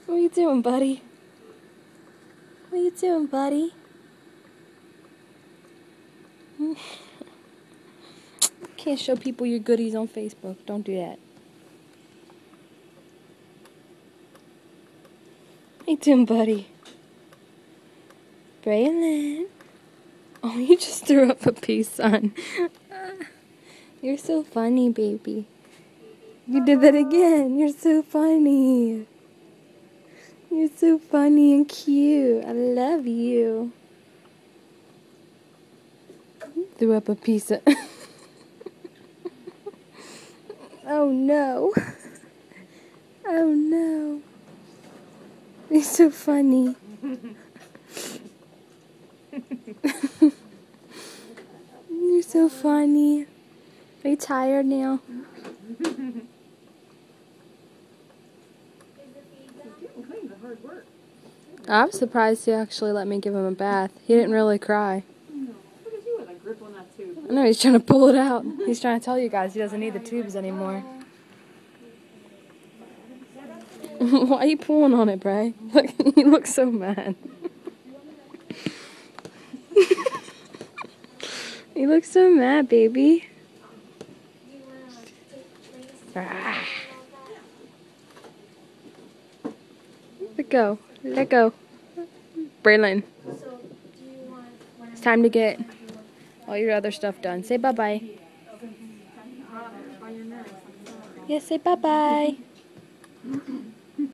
What are you doing, buddy? What are you doing, buddy? Can't show people your goodies on Facebook. Don't do that. What you doing, buddy? Braylon. Oh, you just threw up a piece, son. You're so funny, baby. You did that again. You're so funny. You're so funny and cute. I love you. Threw up a piece of... Oh, no. Oh, no. You're so funny. You're so funny. Are you tired now? I was surprised he actually let me give him a bath. He didn't really cry. I know, he's trying to pull it out. He's trying to tell you guys he doesn't need the tubes anymore. Why are you pulling on it, Bray? Look, he looks so mad. You look so mad, baby. Let go. Let go. Braylon. It's time to get all your other stuff done. Say bye-bye. Yes, say bye-bye.